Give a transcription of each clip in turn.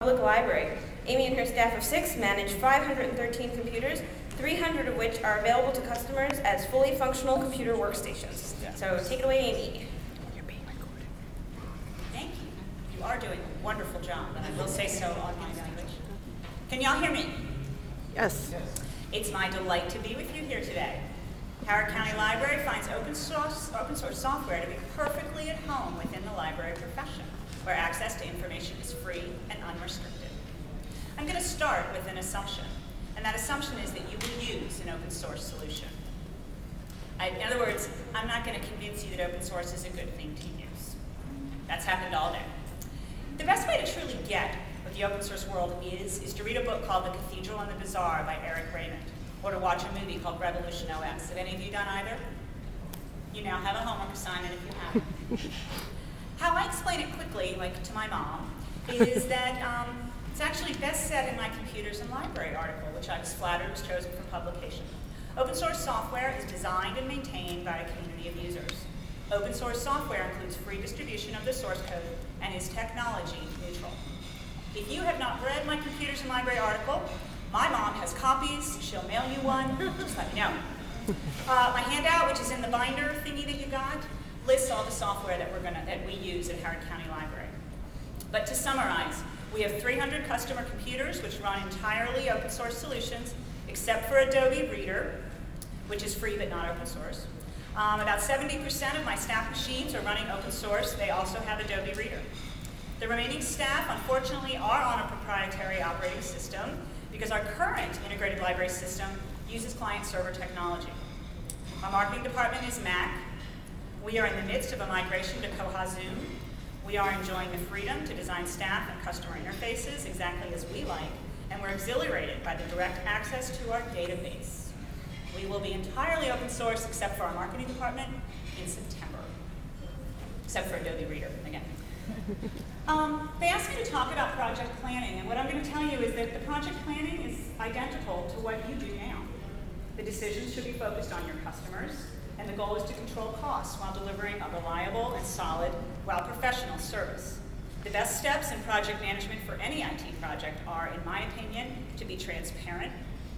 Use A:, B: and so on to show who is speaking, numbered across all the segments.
A: Public Library. Amy and her staff of 6 manage 513 computers, 300 of which are available to customers as fully functional computer workstations. So take it away, Amy.
B: You're being recorded.
C: Thank you. You are doing a wonderful job, and I will say so on my evaluation. Can y'all hear me?
B: Yes.
C: It's my delight to be with you here today. Howard County Library finds open source software to be perfectly at home within the library profession, where access to information is free and unrestricted. I'm going to start with an assumption, and that assumption is that you will use an open source solution. In other words, I'm not going to convince you that open source is a good thing to use. That's happened all day. The best way to truly get what the open source world is to read a book called The Cathedral and the Bazaar by Eric Raymond, or to watch a movie called Revolution OS. Have any of you done either? You now have a homework assignment if you haven't. How I explain it quickly, like to my mom, is that it's actually best said in my Computers and Library article, which I was flattered was chosen for publication. Open source software is designed and maintained by a community of users. Open source software includes free distribution of the source code and is technology neutral. If you have not read my Computers and Library article, my mom has copies. She'll mail you one. Just let me know. My handout, which is in the binder thingy that you got, lists all the software that we use at Howard County Library. But to summarize, we have 300 customer computers which run entirely open source solutions, except for Adobe Reader, which is free but not open source. About 70% of my staff machines are running open source. They also have Adobe Reader. The remaining staff, unfortunately, are on a proprietary operating system because our current integrated library system uses client-server technology. Our marketing department is Mac. We are in the midst of a migration to Koha Zoom. We are enjoying the freedom to design staff and customer interfaces exactly as we like, and we're exhilarated by the direct access to our database. We will be entirely open source except for our marketing department in September, except for Adobe Reader, again. They asked me to talk about project planning, and what I'm going to tell you is that the project planning is identical to what you do now. The decisions should be focused on your customers, and the goal is to control costs while delivering a reliable and solid, while professional service. The best steps in project management for any IT project are, in my opinion, to be transparent,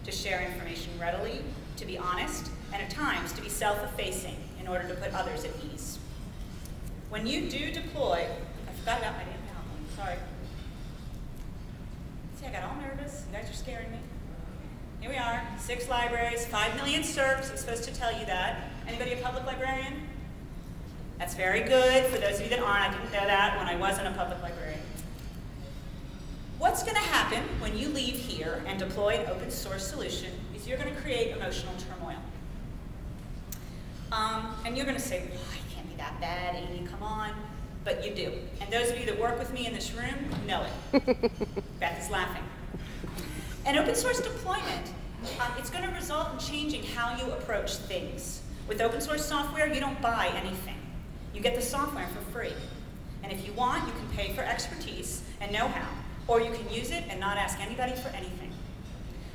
C: to share information readily, to be honest, and at times to be self-effacing in order to put others at ease. When you do deploy, I forgot about my damn PowerPoint, sorry. See, I got all nervous. You guys are scaring me. Here we are, 6 libraries, 5 million CERCs. I'm supposed to tell you that. Anybody a public librarian? That's very good. For those of you that aren't, I didn't know that when I wasn't a public librarian. What's going to happen when you leave here and deploy an open source solution is you're going to create emotional turmoil. And you're going to say, well, it can't be that bad, Amy, come on. But you do. And those of you that work with me in this room know it. Beth is laughing. An open source deployment, it's going to result in changing how you approach things. With open source software, you don't buy anything. You get the software for free. And if you want, you can pay for expertise and know-how, or you can use it and not ask anybody for anything.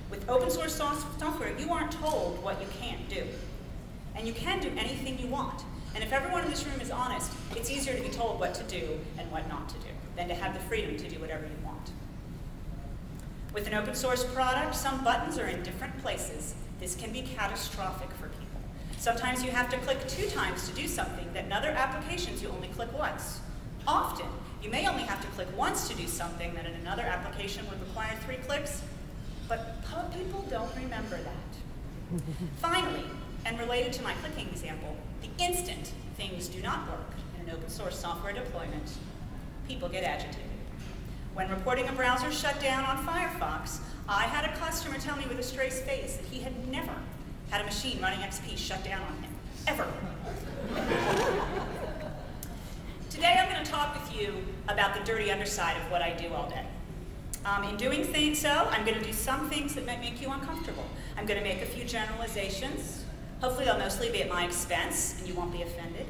C: With open source software, you aren't told what you can't do. And you can do anything you want. And if everyone in this room is honest, it's easier to be told what to do and what not to do than to have the freedom to do whatever you want. With an open source product, some buttons are in different places. This can be catastrophic for people. Sometimes you have to click 2 times to do something that in other applications you only click once. Often, you may only have to click once to do something that in another application would require 3 clicks, but people don't remember that. Finally, and related to my clicking example, the instant things do not work in an open source software deployment, people get agitated. When reporting a browser shut down on Firefox, I had a customer tell me with a straight face that he had never had a machine running XP shut down on him, ever. Today I'm going to talk with you about the dirty underside of what I do all day. In doing so, I'm going to do some things that might make you uncomfortable. I'm going to make a few generalizations. Hopefully they'll mostly be at my expense and you won't be offended.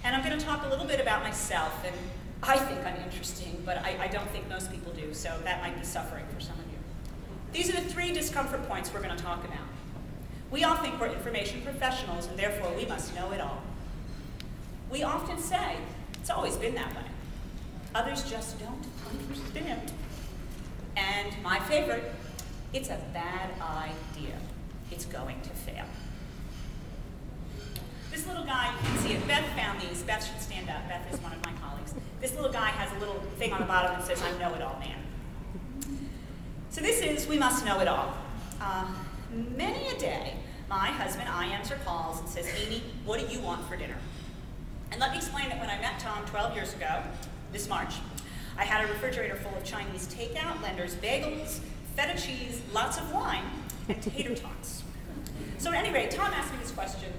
C: And I'm going to talk a little bit about myself, and I think I'm interesting, but I don't think most people do, so that might be suffering for some of you. These are the 3 discomfort points we're going to talk about. We all think we're information professionals, and therefore we must know it all. We often say, it's always been that way. Others just don't understand. my favorite, it's a bad idea. It's going to fail. This little guy, you can see it. Beth found these. Beth should stand up. Beth is one of my colleagues. This little guy has a little thing on the bottom that says, I'm know-it-all man. So this is, we must know it all. Many a day, my husband, I answer calls and says, Amy, what do you want for dinner? And let me explain that when I met Tom 12 years ago, this March, I had a refrigerator full of Chinese takeout, Lender's bagels, feta cheese, lots of wine, and tater tots. So at any rate, Tom asked me this question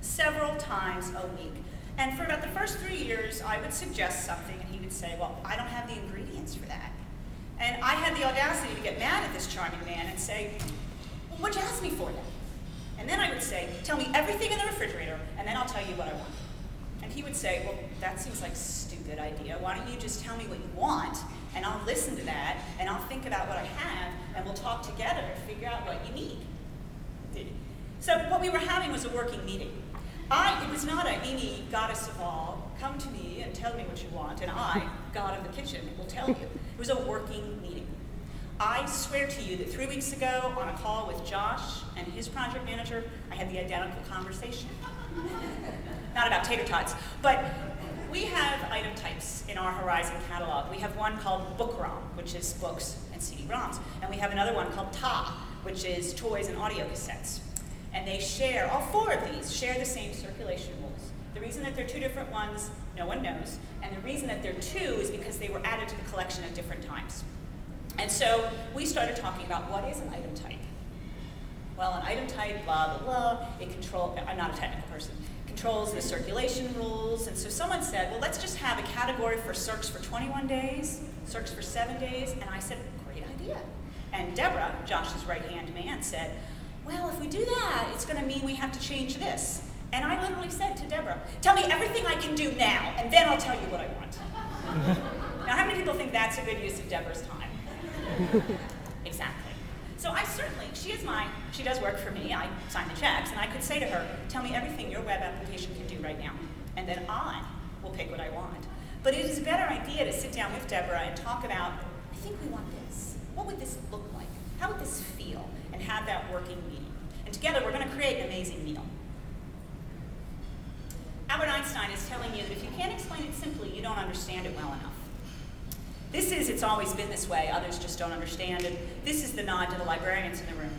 C: several times a week. And for about the first 3 years, I would suggest something, and he would say, well, I don't have the ingredients for that. And I had the audacity to get mad at this charming man and say, well, what'd you ask me for then? And then I would say, tell me everything in the refrigerator, and then I'll tell you what I want. And he would say, well, that seems like a stupid idea. Why don't you just tell me what you want, and I'll listen to that, and I'll think about what I have, and we'll talk together and figure out what you need. So what we were having was a working meeting. It was not a, Amy, goddess of all, come to me and tell me what you want, and I, God of the kitchen, will tell you. It was a working meeting. I swear to you that 3 weeks ago, on a call with Josh and his project manager, I had the identical conversation. Not about tater tots, but we have item types in our Horizon catalog. We have one called Book ROM, which is books and CD-ROMs, and we have another one called TA, which is toys and audio cassettes. And they share, all four of these share the same circulation rules. The reason that they're two different ones, no one knows. And the reason that they're two is because they were added to the collection at different times. And so we started talking about what is an item type. Well, an item type, blah, blah, blah, I'm not a technical person, controls the circulation rules. And so someone said, well, let's just have a category for circs for 21 days, circs for 7 days. And I said, great idea. And Deborah, Josh's right-hand man, said, well, if we do that, it's going to mean we have to change this. And I literally said to Deborah, tell me everything I can do now, and then I'll tell you what I want. Now, how many people think that's a good use of Deborah's time? Exactly. So she does work for me, I sign the checks, and I could say to her, tell me everything your web application can do right now, and then I will pick what I want. But it is a better idea to sit down with Deborah and talk about, I think we want this. What would this look like? How would this feel? And have that working meeting. And together we're going to create an amazing meal. Albert Einstein is telling you that if you can't explain it simply, you don't understand it well enough. It's always been this way, others just don't understand it. This is the nod to the librarians in the room.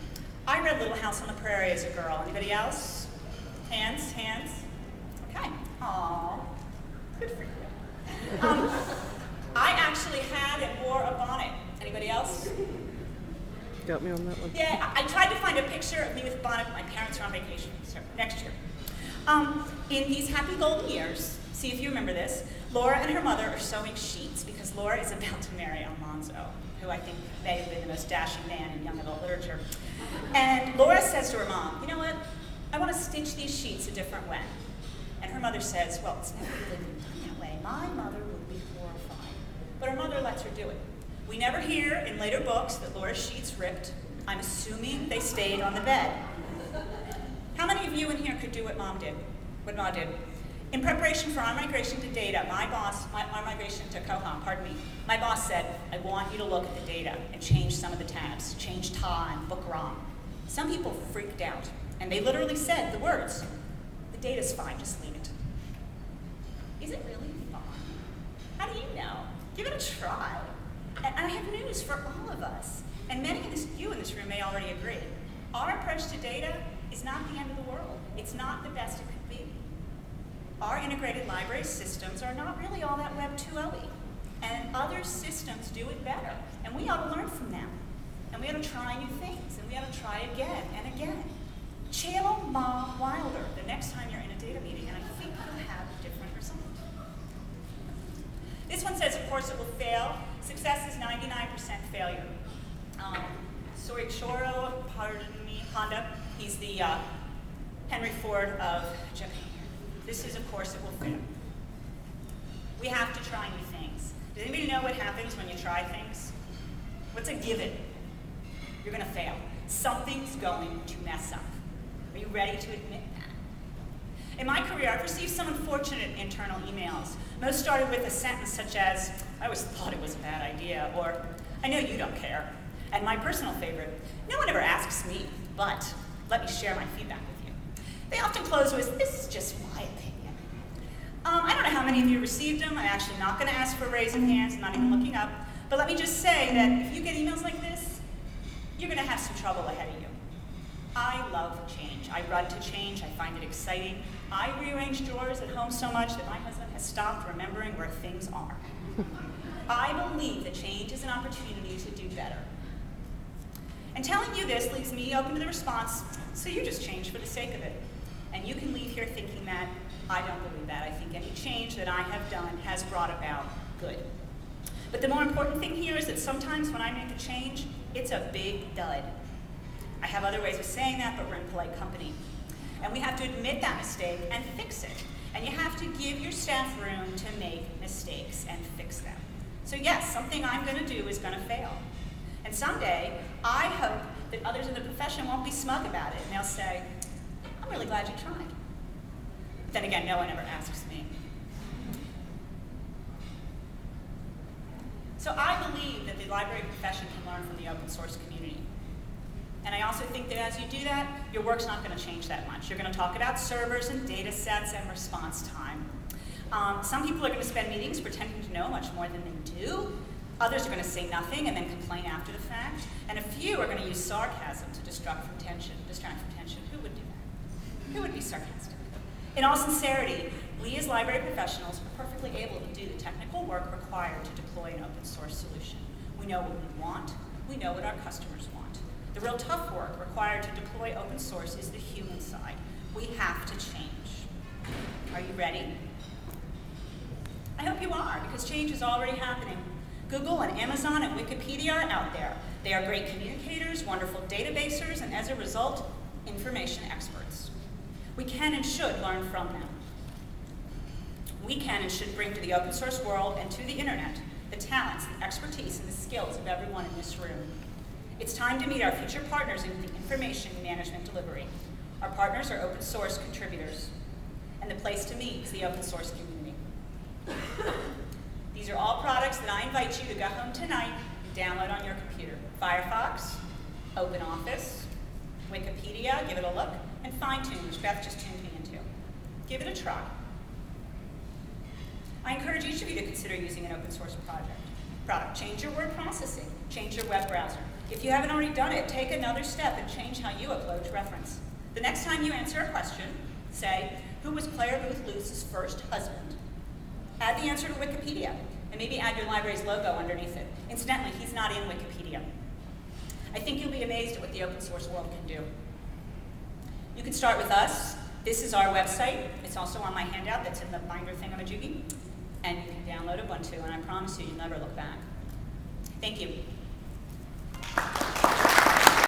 C: I read Little House on the Prairie as a girl. Anybody else? Hands? Okay. Aww. Good for you. I actually had and wore a bonnet. Anybody else?
B: Got me on that one.
C: Yeah, I tried to find a picture of me with a bonnet. My parents are on vacation, so next year. In these happy golden years, see if you remember this, Laura and her mother are sewing sheets because Laura is about to marry Almanzo, who I think may have been the most dashing man in young adult literature. And Laura says to her mom, you know what, I want to stitch these sheets a different way. And her mother says, well, it's never really been done that way. My mother would be horrified. But her mother lets her do it. We never hear in later books that Laura's sheets ripped. I'm assuming they stayed on the bed. How many of you in here could do what Mom did? What Ma did? In preparation for our migration to data, our migration to Kohan, pardon me, my boss said, I want you to look at the data and change some of the tabs, change TA and book ROM. Some people freaked out, and they literally said the words, the data's fine, just leave it. Is it really fine? How do you know? Give it a try. And I have news for all of us, and many of you in this room may already agree. Our approach to data is not the end of the world. It's not the best it could be. Our integrated library systems are not really all that Web 2.0-y, and other systems do it better, and we ought to learn from them. And we ought to try new things, and we ought to try again and again. Channel Ma Wilder the next time you're in a data meeting, and I think you'll have a different result. This one says, of course it will fail. Success is 99% failure. Soichiro, pardon me, Honda, he's the Henry Ford of Japan. This is, of course, it will fail. We have to try new things. Does anybody know what happens when you try things? What's a given? You're going to fail. Something's going to mess up. Are you ready to admit that? In my career, I've received some unfortunate internal emails. Most started with a sentence such as, I always thought it was a bad idea, or, I know you don't care. And my personal favorite, no one ever asks me, but let me share my feedback with you. They often close with, this is just my opinion. I don't know how many of you received them. I'm actually not going to ask for a raise of hands. I'm not even looking up. But let me just say that if you get emails like this, you're going to have some trouble ahead of you. I love change. I run to change. I find it exciting. I rearrange drawers at home so much that my husband has stopped remembering where things are. I believe that change is an opportunity to do better. And telling you this leaves me open to the response, so you just change for the sake of it. And you can leave here thinking that I don't believe that. I think any change that I have done has brought about good. But the more important thing here is that sometimes when I make a change, it's a big dud. I have other ways of saying that, but we're in polite company. And we have to admit that mistake and fix it. And you have to give your staff room to make mistakes and fix them. So yes, something I'm going to do is going to fail. And someday, I hope that others in the profession won't be smug about it, and they'll say, I'm really glad you tried. Then again, no one ever asks me. So I believe that the library profession can learn from the open source community. And I also think that as you do that, your work's not going to change that much. You're going to talk about servers and data sets and response time. Some people are going to spend meetings pretending to know much more than they do. Others are going to say nothing and then complain after the fact. And a few are going to use sarcasm to distract from tension. Who would do that? Who would be sarcastic? In all sincerity, we as library professionals are perfectly able to do the technical work required to deploy an open source solution. We know what we want. We know what our customers want. The real tough work required to deploy open source is the human side. We have to change. Are you ready? I hope you are, because change is already happening. Google and Amazon and Wikipedia are out there. They are great communicators, wonderful databasers, and as a result, information experts. We can and should learn from them. We can and should bring to the open source world and to the internet the talents, the expertise, and the skills of everyone in this room. It's time to meet our future partners in the information management delivery. Our partners are open source contributors, and the place to meet is the open source community. These are all products that I invite you to go home tonight and download on your computer. Firefox, OpenOffice, Wikipedia, give it a look, and Fine-Tune, which Beth just tuned me into. Give it a try. I encourage each of you to consider using an open source product. Change your word processing, change your web browser. If you haven't already done it, take another step and change how you upload to reference. The next time you answer a question, say, who was Claire Booth Luce's first husband? Add the answer to Wikipedia, and maybe add your library's logo underneath it. Incidentally, he's not in Wikipedia. I think you'll be amazed at what the open source world can do. You can start with us. This is our website. It's also on my handout that's in the binder thingamajiggy. And you can download Ubuntu, and I promise you, you'll never look back. Thank you.